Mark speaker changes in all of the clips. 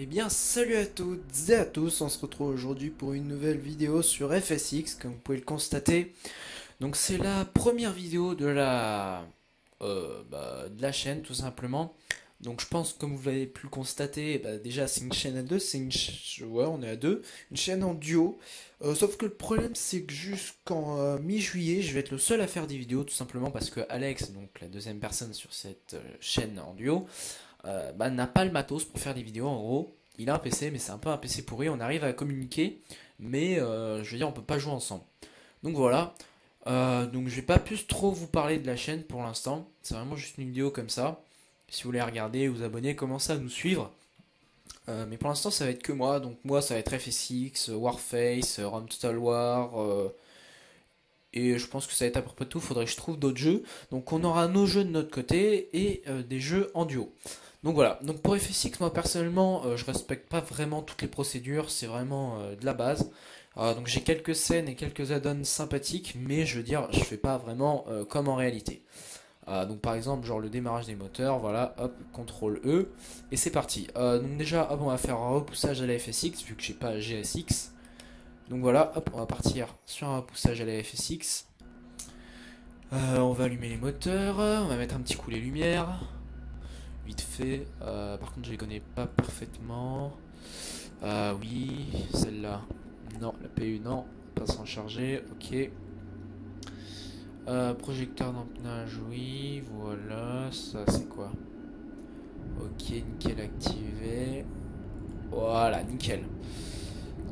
Speaker 1: Eh bien, salut à toutes et à tous, on se retrouve aujourd'hui pour une nouvelle vidéo sur FSX, comme vous pouvez le constater. Donc c'est la première vidéo de la chaîne, tout simplement. Donc je pense, comme vous l'avez pu le constater, déjà c'est une chaîne à deux, ouais, on est à deux, une chaîne en duo. Sauf que le problème c'est que jusqu'en mi-juillet, je vais être le seul à faire des vidéos, tout simplement parce que Alex, donc la deuxième personne sur cette chaîne en duo, n'a pas le matos pour faire des vidéos en gros. Il a un PC, mais c'est un peu un PC pourri. On arrive à communiquer, mais je veux dire, on peut pas jouer ensemble. Donc voilà. Donc je vais pas plus trop vous parler de la chaîne pour l'instant. C'est vraiment juste une vidéo comme ça. Si vous voulez regarder, vous abonner, commencez à nous suivre. Mais pour l'instant, ça va être que moi. Donc moi, ça va être FSX, Warface, Rome Total War. Et je pense que ça va être à peu près tout. Faudrait que je trouve d'autres jeux. Donc on aura nos jeux de notre côté et des jeux en duo. Donc voilà, donc pour FSX, moi personnellement, je respecte pas vraiment toutes les procédures, c'est vraiment de la base. Donc j'ai quelques scènes et quelques add-ons sympathiques, mais je veux dire, je fais pas vraiment comme en réalité. Donc par exemple, genre le démarrage des moteurs, voilà, hop, CTRL E, et c'est parti. Donc déjà, hop, on va faire un repoussage à la FSX, vu que j'ai pas GSX. Donc voilà, hop, on va partir sur un repoussage à la FSX. On va allumer les moteurs, on va mettre un petit coup les lumières vite fait. Par contre, je les connais pas parfaitement. Oui, celle-là. Non, la PU, non. Pas sans charger, ok. Projecteur d'empennage, oui. Voilà, ça c'est quoi? Ok, nickel activé. Voilà, nickel.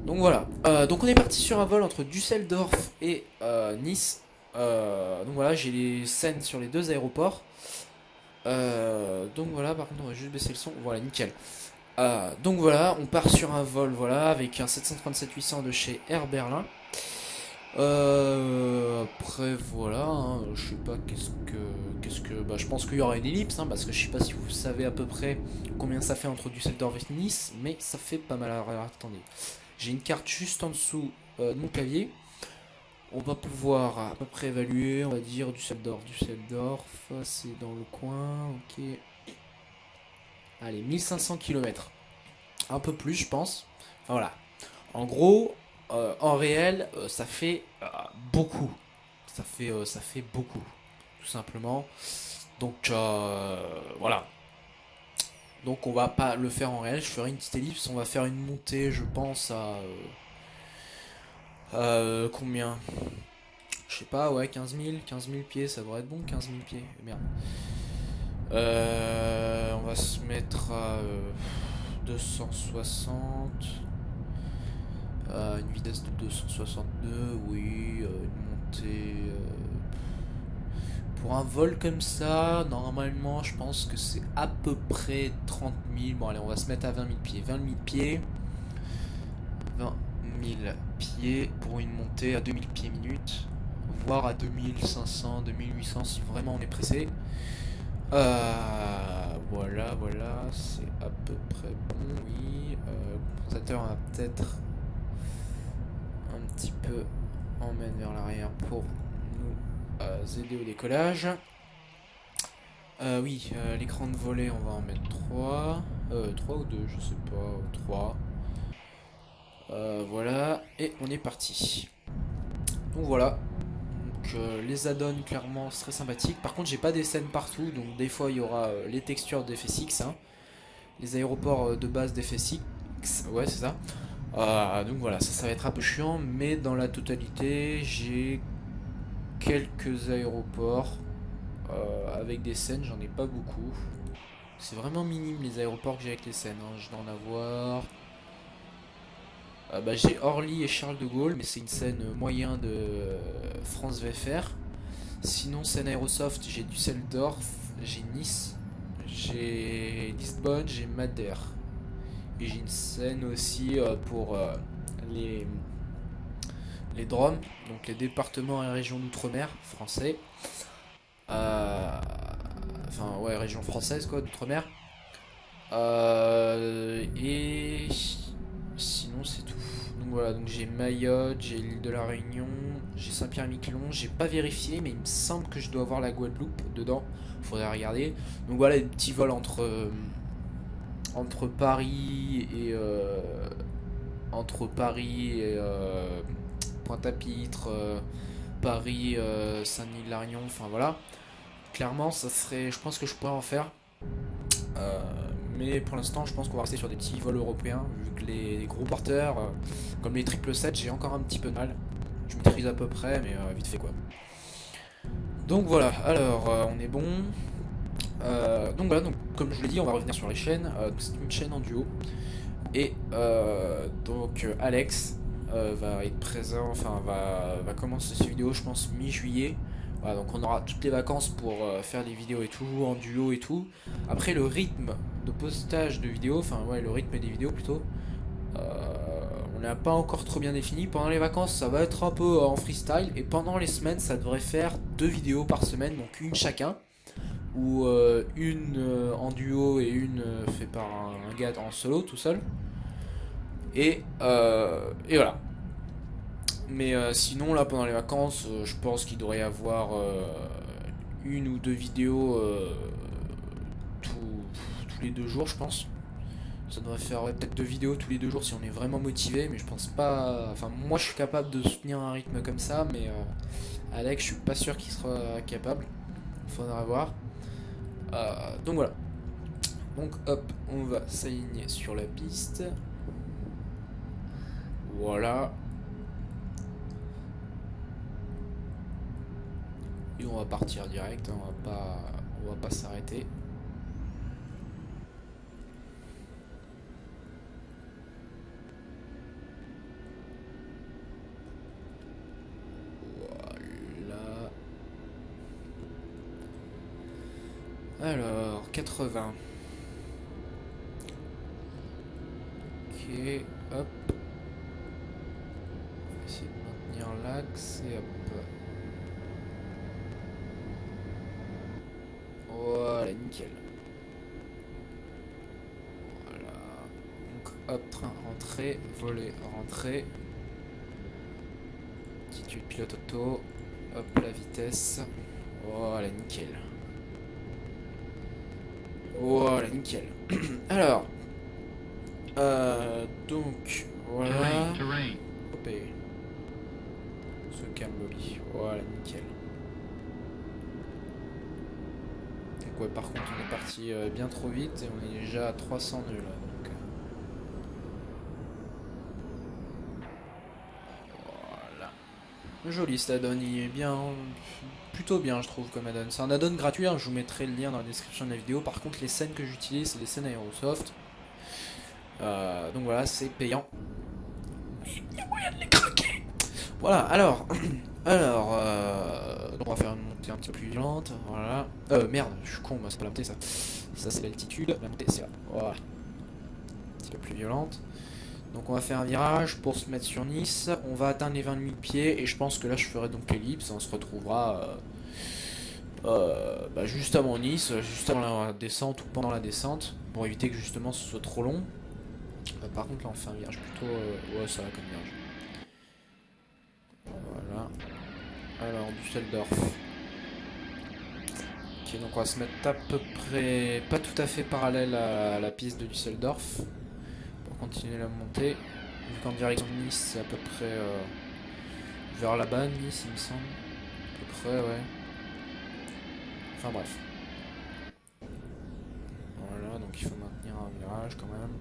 Speaker 1: Donc voilà. Donc on est parti sur un vol entre Düsseldorf et Nice. Donc voilà, j'ai les scènes sur les deux aéroports. Donc voilà, par contre, on va juste baisser le son. Voilà, nickel. Donc voilà, on part sur un vol, voilà, avec un 737-800 de chez Air Berlin. Après voilà, hein, je sais pas je pense qu'il y aura une ellipse, hein, parce que je sais pas si vous savez à peu près combien ça fait entre Düsseldorf et Nice, mais ça fait pas mal. Alors, attendez, j'ai une carte juste en dessous de mon clavier. On va pouvoir à peu près évaluer, on va dire Düsseldorf, c'est dans le coin, ok. Allez, 1500 km. Un peu plus, je pense. Enfin, voilà. En gros, en réel, ça fait beaucoup. Ça fait beaucoup, tout simplement. Donc, voilà. Donc, on va pas le faire en réel. Je ferai une petite ellipse. On va faire une montée, je pense, combien? Je sais pas, ouais, 15 000 pieds. Ça devrait être bon, 15 000 pieds. Eh bien. On va se mettre à 260. Une vitesse de 262, oui, une montée. Pour un vol comme ça, normalement, je pense que c'est à peu près 30 000. Bon, allez, on va se mettre à 20 000 pieds. 20 000 pieds. 20 000 pieds pour une montée à 2000 pieds minute. Voire à 2500, 2800 si vraiment on est pressé. Voilà, voilà, c'est à peu près bon, oui. Le compensateur va peut-être un petit peu emmène vers l'arrière pour nous aider au décollage. Oui, l'écran de volet, on va en mettre 3. 3 ou 2, je sais pas. 3. Voilà, et on est parti. Donc voilà. Donc, les add-ons, clairement, c'est très sympathique. Par contre, j'ai pas des scènes partout, donc des fois, il y aura les textures d'FSX, hein, les aéroports de base d'FSX. Ouais, c'est ça. Donc voilà, ça va être un peu chiant, mais dans la totalité, j'ai quelques aéroports avec des scènes, j'en ai pas beaucoup. C'est vraiment minime les aéroports que j'ai avec les scènes, hein. Je dois en avoir. J'ai Orly et Charles de Gaulle, mais c'est une scène moyen de France VFR. Sinon, scène Aerosoft, j'ai Düsseldorf, j'ai Nice, j'ai Lisbonne, j'ai Madère. Et j'ai une scène aussi pour les, les DROM, donc les départements et régions d'outre-mer français. Enfin, ouais, région française quoi, d'outre-mer. Et sinon, c'est tout. Donc voilà, donc j'ai Mayotte, j'ai l'île de la Réunion, j'ai Saint-Pierre-et-Miquelon. J'ai pas vérifié, mais il me semble que je dois avoir la Guadeloupe dedans. Faudrait regarder. Donc voilà, des petits vols entre Paris et entre Paris et Pointe-à-Pitre, Paris, Saint-Denis-de-Larignon, enfin voilà. Clairement, ça serait, je pense que je pourrais en faire. Euh, mais pour l'instant, je pense qu'on va rester sur des petits vols européens, vu que les gros porteurs, comme les 777, j'ai encore un petit peu de mal. Je maîtrise à peu près, mais vite fait quoi. Donc voilà, alors on est bon. Donc voilà, donc, comme je vous l'ai dit, on va revenir sur les chaînes. C'est une chaîne en duo. Et donc Alex va être présent, enfin va commencer ses vidéos, je pense mi-juillet. Voilà, donc on aura toutes les vacances pour faire des vidéos et tout, en duo et tout. Après le rythme de postage de vidéos, enfin ouais le rythme des vidéos plutôt, euh, on n'a pas encore trop bien défini. Pendant les vacances ça va être un peu en freestyle et pendant les semaines ça devrait faire 2 vidéos par semaine, donc une chacun. Ou une en duo et une faite par un gars en solo tout seul. Et voilà. Mais sinon, là, pendant les vacances, je pense qu'il devrait y avoir une ou deux vidéos tous les 2 jours, je pense. Ça devrait faire ouais, peut-être 2 vidéos tous les 2 jours si on est vraiment motivé, mais je pense pas. Enfin, moi, je suis capable de soutenir un rythme comme ça, mais Alex, je suis pas sûr qu'il sera capable. Faudra voir. Donc voilà. Donc hop, on va s'aligner sur la piste. Voilà. Et on va partir direct, hein, on va pas s'arrêter. Voilà. Alors, 80. Ok, hop. On va essayer de maintenir l'axe et hop. Voilà, nickel. Voilà. Donc hop, train, rentrée, volet, rentrée. Attitude pilote auto. Hop, la vitesse. Voilà, nickel. Voilà, nickel. Alors, donc, voilà. Hop, et se calme Bobby. Voilà, nickel. Donc, ouais, par contre, on est parti bien trop vite et on est déjà à 300 nœuds là. Donc, voilà. Joli cet add-on, il est bien. Plutôt bien, je trouve, comme add-on. C'est un add-on gratuit, hein, je vous mettrai le lien dans la description de la vidéo. Par contre, les scènes que j'utilise, c'est les scènes Aerosoft. Donc voilà, c'est payant. Il y a moyen de les craquer. Voilà, alors, donc on va faire une montée un petit peu plus violente. Voilà. Merde, je suis con, c'est pas la montée ça. Ça c'est l'altitude. La montée c'est là. Voilà. Un petit peu plus violente. Donc on va faire un virage pour se mettre sur Nice. On va atteindre les 20 000 pieds et je pense que là je ferai donc l'ellipse. On se retrouvera juste avant Nice, juste avant la descente ou pendant la descente pour éviter que justement ce soit trop long. Par contre là on fait un virage plutôt... ouais ça va comme virage. Voilà. Alors Düsseldorf. Ok donc on va se mettre à peu près... pas tout à fait parallèle à la piste de Düsseldorf. Pour continuer la montée. Vu qu'en direction de Nice c'est à peu près vers là-bas Nice il me semble. À peu près ouais. Enfin bref. Voilà donc il faut maintenir un virage quand même.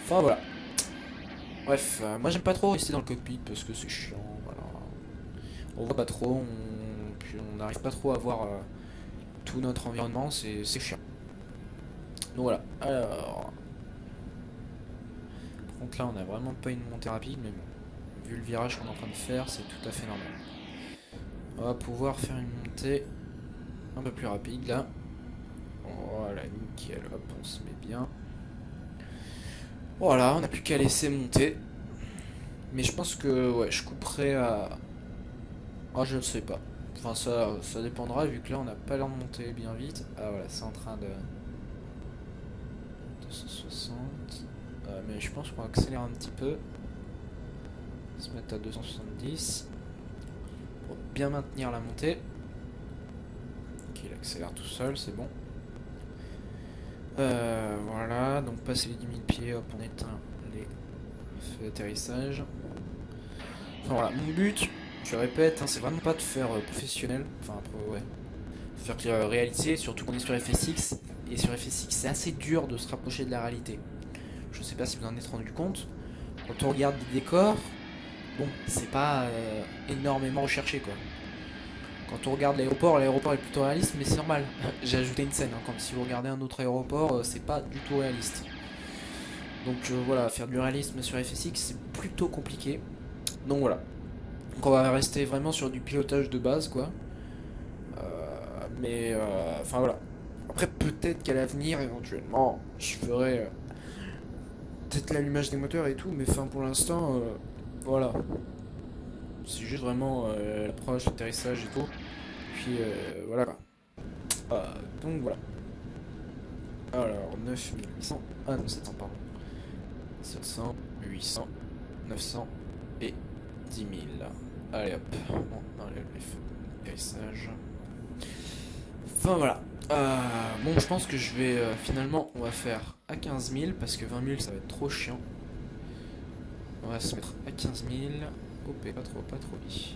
Speaker 1: Enfin voilà. Bref, moi j'aime pas trop rester dans le cockpit parce que c'est chiant, voilà. On voit pas trop, puis on n'arrive pas trop à voir tout notre environnement, c'est chiant. Donc voilà, alors... Par contre là on a vraiment pas une montée rapide, mais bon, vu le virage qu'on est en train de faire, c'est tout à fait normal. On va pouvoir faire une montée un peu plus rapide là. Voilà, nickel, hop, on se met bien. Voilà, on n'a plus qu'à laisser monter. Mais je pense que ouais, je couperai à... Ah, je ne sais pas. Enfin, ça dépendra, vu que là, on n'a pas l'air de monter bien vite. Ah, voilà, c'est en train de... 260. Mais je pense qu'on va accélérer un petit peu. Se mettre à 270. Pour bien maintenir la montée. Ok, il accélère tout seul, c'est bon. Voilà, donc passer les 10 000 pieds, hop, on éteint les feux d'atterrissage. Enfin voilà, mon but, je répète, hein, c'est vraiment pas de faire professionnel, enfin après, ouais, faire réalité, surtout qu'on est sur FSX, et sur FSX c'est assez dur de se rapprocher de la réalité. Je sais pas si vous en êtes rendu compte, quand on regarde les décors, bon, c'est pas énormément recherché quoi. Quand on regarde l'aéroport est plutôt réaliste, mais c'est normal. J'ai ajouté une scène, hein, comme si vous regardez un autre aéroport, c'est pas du tout réaliste. Donc voilà, faire du réalisme sur FSX c'est plutôt compliqué. Donc voilà. Donc on va rester vraiment sur du pilotage de base quoi. Mais enfin voilà. Après peut-être qu'à l'avenir éventuellement je ferai peut-être l'allumage des moteurs et tout, mais enfin pour l'instant voilà. C'est juste vraiment l'approche, l'atterrissage et tout. Puis voilà quoi. Donc voilà. Alors 9800. Ah non 700 pardon. 700, 800, 900 et 10 000. Allez hop. On enlève les feux d'atterrissage. Enfin voilà. Bon, je pense que je vais finalement, on va faire à 15 000 parce que 20 000 ça va être trop chiant. On va se mettre à 15 000. Hop, pas trop vite.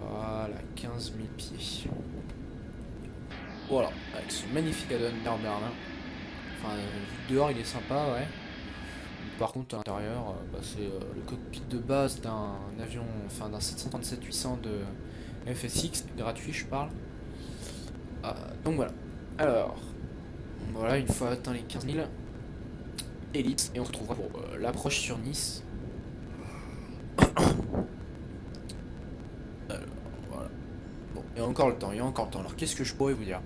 Speaker 1: Voilà, 15 000 pieds. Voilà, avec ce magnifique add-on Berlin. Enfin, dehors il est sympa, ouais. Par contre, à l'intérieur, c'est le cockpit de base d'un avion, enfin d'un 737-800 de FSX, gratuit, je parle. Donc voilà. Alors, voilà, une fois atteint les 15 000, Elite, et on se retrouvera pour l'approche sur Nice. Alors, voilà. Bon, il y a encore le temps, il y a encore le temps. Alors, qu'est-ce que je pourrais vous dire?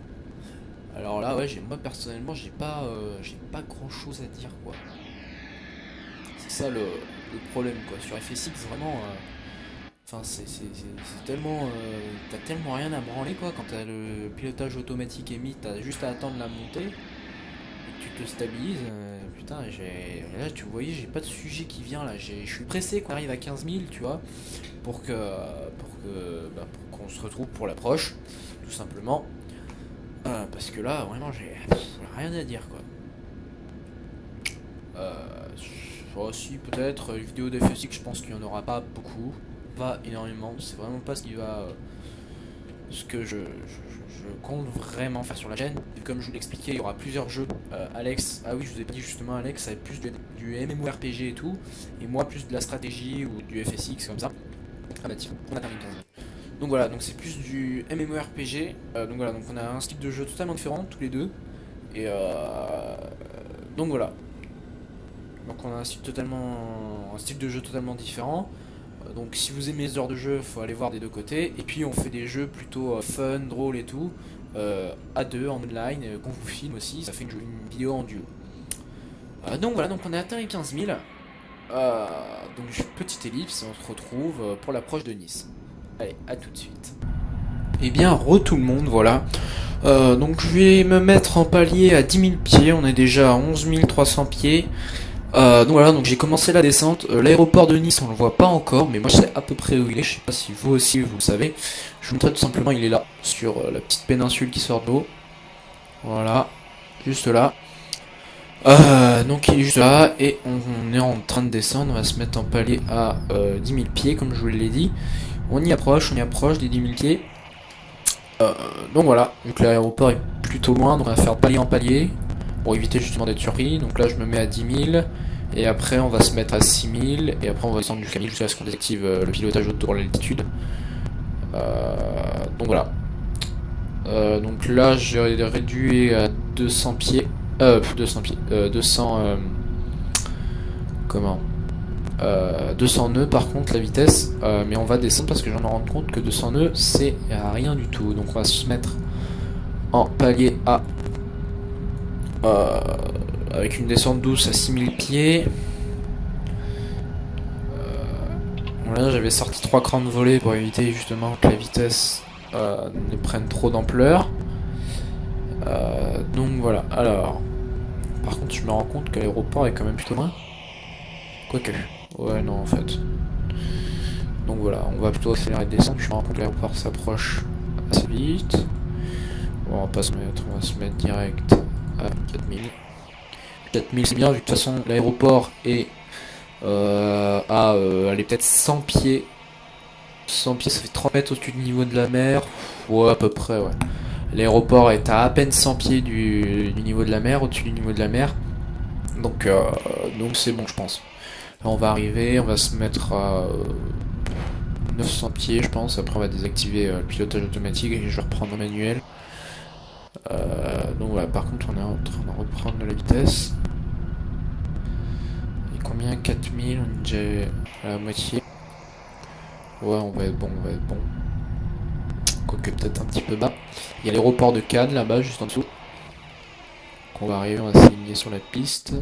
Speaker 1: Alors là, ouais, moi personnellement, j'ai pas grand chose à dire, quoi. C'est ça le problème, quoi. Sur FSX, vraiment. Enfin, c'est tellement. T'as tellement rien à branler, quoi. Quand t'as le pilotage automatique émis, t'as juste à attendre la montée. Et que tu te stabilises. Putain, là, tu voyais, j'ai pas de sujet qui vient là. Je suis pressé qu'on arrive à 15 000, tu vois. Pour qu'on se retrouve pour l'approche, tout simplement. Parce que là, vraiment, j'ai rien à dire, quoi. Si, peut-être, une vidéo d'FSX, je pense qu'il n'y en aura pas beaucoup. Pas énormément. C'est vraiment pas ce qui va. Ce que je compte vraiment faire sur la chaîne. Et comme je vous l'expliquais, il y aura plusieurs jeux. Alex, ah oui, je vous ai pas dit justement, Alex, ça va être plus du MMORPG et tout. Et moi, plus de la stratégie ou du FSX comme ça. Ah bah tiens, on a terminé 15 000. Donc voilà, donc c'est plus du MMORPG. Donc voilà, donc on a un style de jeu totalement différent, tous les deux. Et donc voilà. Donc on a un style de jeu totalement différent. Donc si vous aimez ce genre de jeu, faut aller voir des deux côtés. Et puis on fait des jeux plutôt fun, drôle et tout, à deux en online, qu'on vous filme aussi. Ça fait une vidéo en duo. Donc voilà, donc on a atteint les 15 000. Donc petite ellipse, et on se retrouve pour l'approche de Nice. Allez, à tout de suite. Et bien, tout le monde, voilà. Donc je vais me mettre en palier à 10 000 pieds, on est déjà à 11 300 pieds. Donc voilà, donc j'ai commencé la descente. L'aéroport de Nice, on le voit pas encore, mais moi je sais à peu près où il est. Je sais pas si vous aussi vous le savez. Je vous montre tout simplement, il est là, sur la petite péninsule qui sort de l'eau. Voilà, juste là. Donc il est juste là, et on est en train de descendre. On va se mettre en palier à 10 000 pieds, comme je vous l'ai dit. On y approche des 10 000 pieds. Donc voilà, vu que l'aéroport est plutôt loin, donc on va faire palier en palier pour éviter justement d'être surpris. Donc là je me mets à 10 000 et après on va se mettre à 6 000 et après on va descendre jusqu'à 1000 jusqu'à ce qu'on désactive le pilotage autour de l'altitude. Donc voilà. Donc là j'ai réduit à 200 pieds. 200 comment 200 nœuds par contre la vitesse, mais on va descendre parce que j'en me rends compte que 200 nœuds c'est rien du tout. Donc on va se mettre en palier A avec une descente douce à 6000 pieds. Là j'avais sorti 3 crans de volée pour éviter justement que la vitesse ne prenne trop d'ampleur. Donc voilà, alors par contre je me rends compte que l'aéroport est quand même plutôt loin. Quoique, ouais non en fait. Donc voilà, on va plutôt accélérer de descendre. Je me rends compte que l'aéroport s'approche assez vite. Bon, on va se mettre direct à 4000. 4000 c'est bien, vu que de toute façon l'aéroport est allez, peut-être 100 pieds. 100 pieds, ça fait 30 mètres au-dessus du niveau de la mer. Ouais, à peu près, ouais. L'aéroport est à peine 100 pieds du niveau de la mer, au-dessus du niveau de la mer. Donc c'est bon, je pense. Là, on va arriver, on va se mettre à 900 pieds, je pense. Après, on va désactiver le pilotage automatique et je vais reprendre en manuel. Donc voilà, par contre, on est en train de reprendre de la vitesse. Et combien? 4000, on est déjà à la moitié. Ouais, on va être bon, on va être bon. Quoique peut-être un petit peu bas. Il y a l'aéroport de Cannes là-bas, juste en dessous. Donc on va arriver, on va s'aligner sur la piste.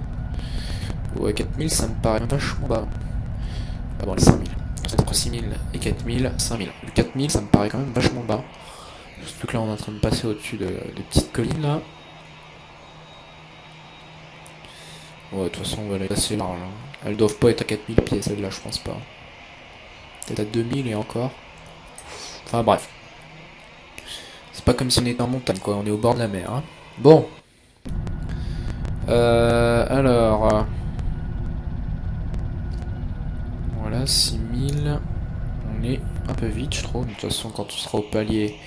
Speaker 1: Ouais, 4000, ça me paraît vachement bas. Ah bon, les 5000. Entre 6000 et 4000, 5000. Le 4000, ça me paraît quand même vachement bas. Surtout que là, on est en train de passer au-dessus de petites collines là. Ouais, de toute façon, on va aller assez large. Hein. Elles doivent pas être à 4000 pieds, celles-là, je pense pas. Peut-être à 2000 et encore. Enfin bref. C'est pas comme si on était en montagne, quoi. On est au bord de la mer. Hein. Bon. Alors. Voilà, 6000. On est un peu vite, je trouve. De toute façon, quand on sera au palier,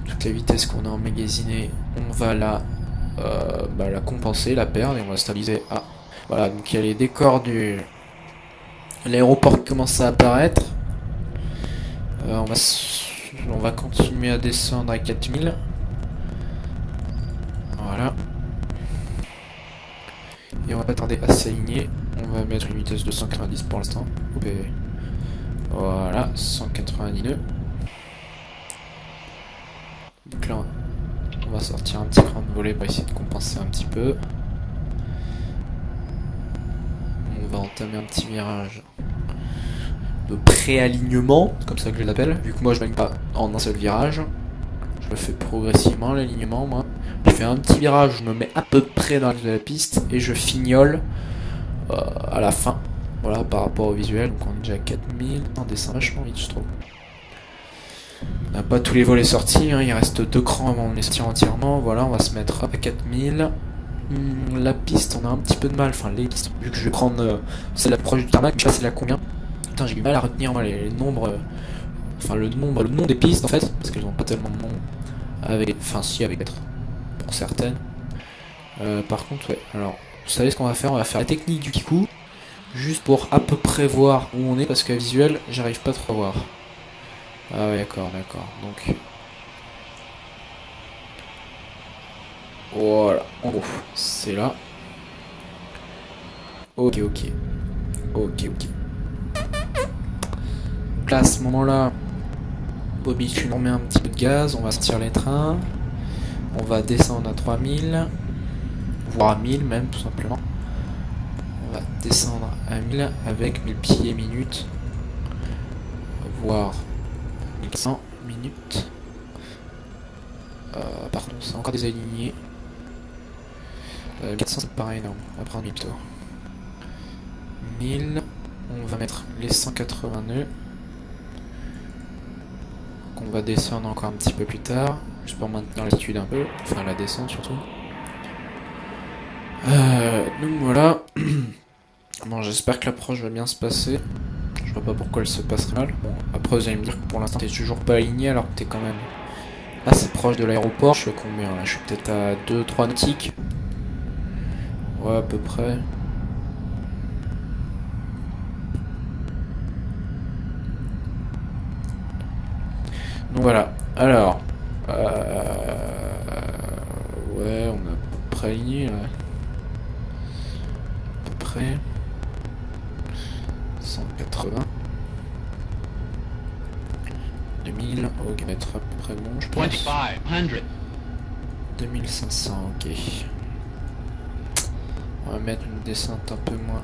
Speaker 1: toute la vitesse qu'on a emmagasinée, on va la compenser, la perdre, et on va stabiliser. Ah, voilà, donc il y a les décors du l'aéroport qui commence à apparaître. On va continuer à descendre à 4000. Voilà. Et on va pas tarder à s'aligner. On va mettre une vitesse de 190 pour l'instant. Voilà, 190 nœuds. Donc là, on va sortir un petit cran de volée pour essayer de compenser un petit peu. On va entamer un petit virage de pré-alignement, comme ça que je l'appelle, vu que moi je ne pas en un seul virage. Je le fais progressivement l'alignement, moi. Je fais un petit virage, je me mets à peu près dans la piste et je fignole à la fin. Voilà, par rapport au visuel. Donc on est déjà à 4000, on descend vachement vite, je trouve. On n'a pas tous les volets sortis, hein. Il reste 2 crans avant de les sortir entièrement. Voilà, on va se mettre à 4000. La piste, on a un petit peu de mal, enfin les pistes, vu que je vais prendre celle proche du tarmac, je sais pas c'est là combien. Putain, j'ai du mal à retenir moi les nombres, enfin le nom des pistes en fait, parce qu'elles ont pas tellement de nom. Enfin si, avec lettres, pour certaines. Par contre, ouais, alors, vous savez ce qu'on va faire? On va faire la technique du kikou, juste pour à peu près voir où on est, parce qu'à visuel, j'arrive pas trop à voir. Ah ouais, d'accord, donc... Voilà, en gros, c'est là. Ok. Donc là, à ce moment-là, Bobby, tu nous remets un petit peu de gaz, on va sortir les trains. On va descendre à 3000, voire à 1000 même, tout simplement. On va descendre à 1000 avec 1000 pieds minutes, voire 1100 minutes. Pardon, c'est encore désaligné. 400 c'est pareil, non, on va prendre 1000 plutôt. 1000, on va mettre les 180 nœuds. Donc on va descendre encore un petit peu plus tard, juste pour maintenir l'altitude un peu, enfin la descente surtout. Donc voilà. Bon, j'espère que l'approche va bien se passer. Je vois pas pourquoi elle se passerait mal. Bon, après vous allez me dire que pour l'instant t'es toujours pas aligné alors que t'es quand même assez proche de l'aéroport. Je suis à combien là? Je suis peut-être à 2-3 nautiques. Ouais, à peu près. Donc voilà. Alors. Ouais, on a à peu près aligné là. À peu près. 180. 2000. Ok, on va être à peu près bon, je pense.
Speaker 2: 2500.
Speaker 1: 2500, ok. On va mettre une descente un peu moins.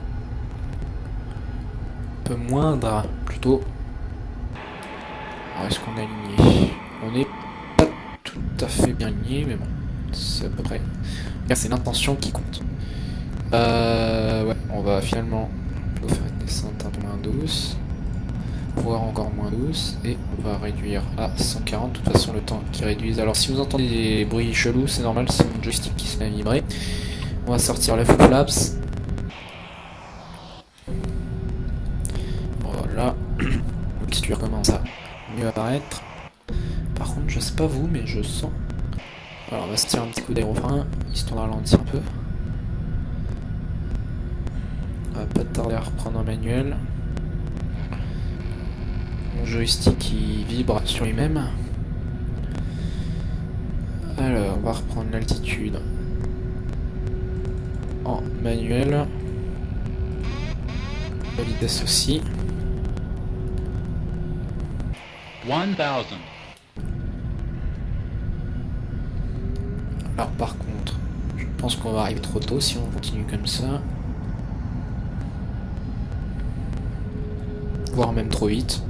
Speaker 1: Un peu moindre, plutôt. Alors, est-ce qu'on est aligné? On n'est pas tout à fait bien aligné, mais bon, c'est à peu près. C'est l'intention qui compte. Ouais, on va finalement faire une descente un peu moins douce. pouvoir encore moins douce, et on va réduire à 140, de toute façon le temps qui réduise. Alors si vous entendez des bruits chelous, c'est normal, c'est mon joystick qui se met à vibrer. On va sortir le flaps. Voilà, le texture commence à mieux apparaître. Par contre, je sais pas vous, mais je sens... Alors on va se tirer un petit coup d'aérofrein, histoire de ralentir un peu. On va pas tarder à reprendre un manuel. Mon joystick qui vibre sur lui-même. Alors, on va reprendre l'altitude en manuel. La vitesse aussi.
Speaker 2: 1000.
Speaker 1: Alors par contre, je pense qu'on va arriver trop tôt si on continue comme ça. Voire même trop vite.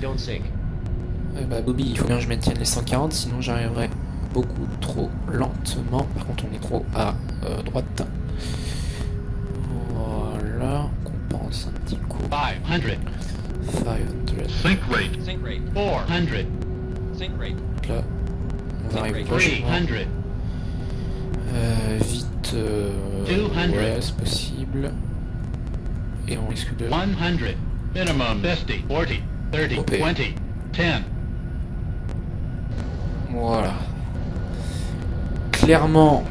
Speaker 2: Don't sink.
Speaker 1: Bah Bobby, il faut bien que je maintienne les 140, sinon j'arriverai beaucoup trop lentement. Par contre on est trop à droite. Voilà, on compense un petit coup.
Speaker 2: 500.
Speaker 1: 500.
Speaker 2: Sink rate. Sink rate. 400. Sink rate.
Speaker 1: Là, on va arriver vachement
Speaker 2: 300.
Speaker 1: vite.
Speaker 2: 200.
Speaker 1: Ouais, c'est possible. Et on risque de...
Speaker 2: 100. Minimum 50, 40, 30,
Speaker 1: OP.
Speaker 2: 20, 10.
Speaker 1: Voilà. Clairement,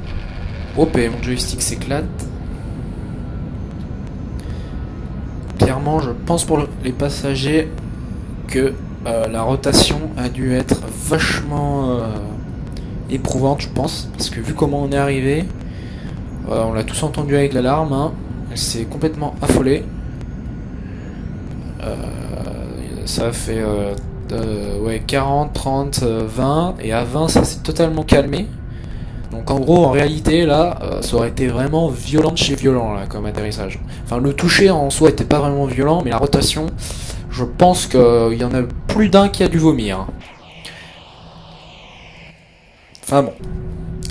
Speaker 1: OP, mon joystick s'éclate. Clairement, je pense pour les passagers que la rotation a dû être vachement éprouvante, je pense. Parce que vu comment on est arrivé, on l'a tous entendu avec l'alarme, hein, elle s'est complètement affolée. Ça a fait ouais, 40, 30, 20, et à 20 ça s'est totalement calmé. Donc en gros, en réalité, là, ça aurait été vraiment violent de chez violent, là, comme atterrissage. Enfin, le toucher en soi était pas vraiment violent, mais la rotation, je pense qu'il y en a plus d'un qui a dû vomir. Enfin bon.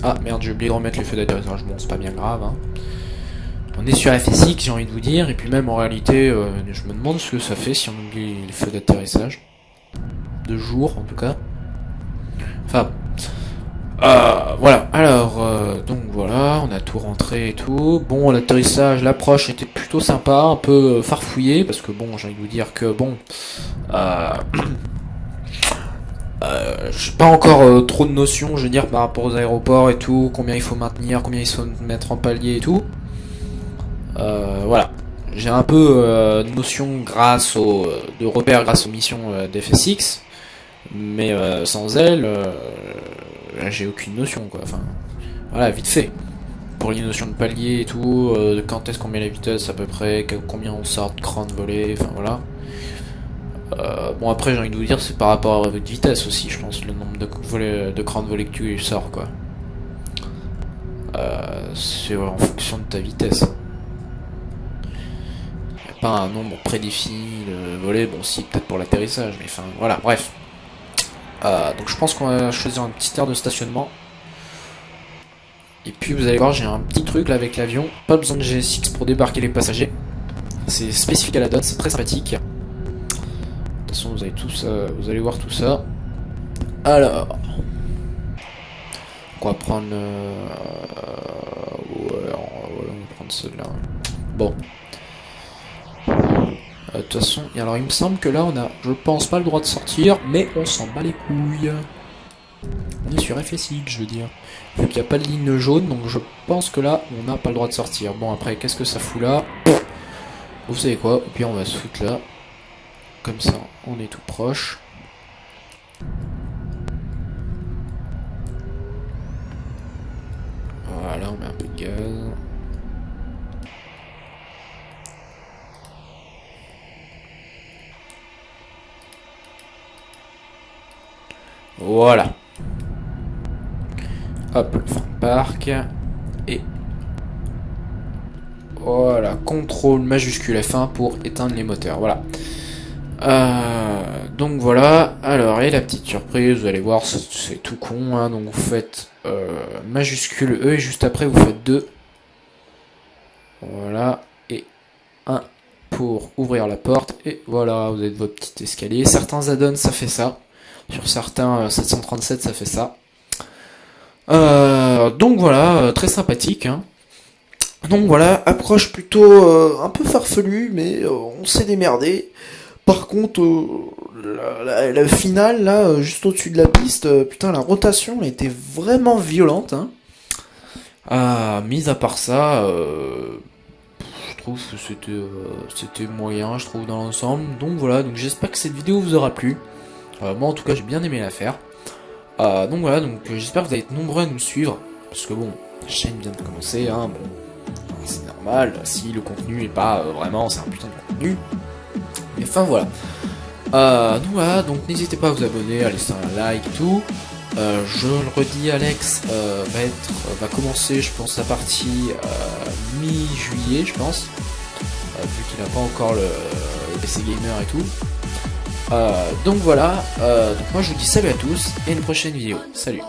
Speaker 1: Ah merde, j'ai oublié de remettre les feux d'atterrissage. Bon, c'est pas bien grave, hein. On est sur FSX, j'ai envie de vous dire, et puis même en réalité, je me demande ce que ça fait si on oublie les feux d'atterrissage. De jour, en tout cas. Enfin, voilà. Alors, donc voilà, on a tout rentré et tout. Bon, l'atterrissage, l'approche était plutôt sympa, un peu farfouillé, parce que bon, j'ai envie de vous dire que bon... j'ai pas encore trop de notions, je veux dire, par rapport aux aéroports et tout, combien il faut maintenir, combien il faut mettre en palier et tout. Voilà. J'ai un peu de notion grâce de repères grâce aux missions d'FSX, mais sans elles, j'ai aucune notion, quoi. Enfin, voilà, vite fait. Pour les notions de palier et tout, quand est-ce qu'on met la vitesse à peu près, combien on sort de crans de volée, enfin voilà. Bon après j'ai envie de vous dire c'est par rapport à votre vitesse aussi je pense le nombre de crans de volée que tu sors quoi. C'est en fonction de ta vitesse. Y a pas un nombre prédéfini de volée, bon si peut-être pour l'atterrissage mais enfin voilà bref. Donc je pense qu'on va choisir un petit aire de stationnement. Et puis vous allez voir j'ai un petit truc là avec l'avion, pas besoin de GSX pour débarquer les passagers. C'est spécifique à la dot, c'est très sympathique. De toute façon, vous allez voir tout ça. Alors, on va prendre. Ouais, on va prendre celle-là. Bon. De toute façon, et alors il me semble que là on a, je pense pas le droit de sortir, mais on s'en bat les couilles. On est sur FSX, je veux dire. Vu qu'il n'y a pas de ligne jaune, donc je pense que là on n'a pas le droit de sortir. Bon après, qu'est-ce que ça fout là? Vous savez quoi? Et puis on va se foutre là. Comme ça, on est tout proche. Voilà, on met un peu de gaz. Voilà. Hop, le frein de parc. Et voilà, contrôle majuscule F1 pour éteindre les moteurs. Voilà. Donc voilà, alors et la petite surprise, vous allez voir, c'est tout con, hein, donc vous faites majuscule E et juste après vous faites 2. Voilà, et 1 pour ouvrir la porte, et voilà, vous avez votre petit escalier. Certains add-ons ça fait ça, sur certains 737 ça fait ça. Donc voilà, très sympathique, hein. Donc voilà, approche plutôt un peu farfelue, mais on s'est démerdé. Par contre, la finale, là, juste au-dessus de la piste, putain, la rotation, elle était vraiment violente, hein. Mis à part ça, je trouve que c'était moyen, je trouve, dans l'ensemble. Donc voilà, donc j'espère que cette vidéo vous aura plu. Moi, en tout cas, j'ai bien aimé la faire. Donc voilà, donc j'espère que vous allez être nombreux à nous suivre. Parce que bon, la chaîne vient de commencer, hein, bon, c'est normal, si le contenu est pas vraiment, c'est un putain de contenu. Mais enfin voilà. Donc voilà, donc n'hésitez pas à vous abonner, à laisser un like et tout. Je le redis, Alex va commencer, je pense, sa partie mi-juillet, je pense. Vu qu'il n'a pas encore le PC Gamer et tout. Donc voilà, donc moi je vous dis salut à tous et à une prochaine vidéo. Salut.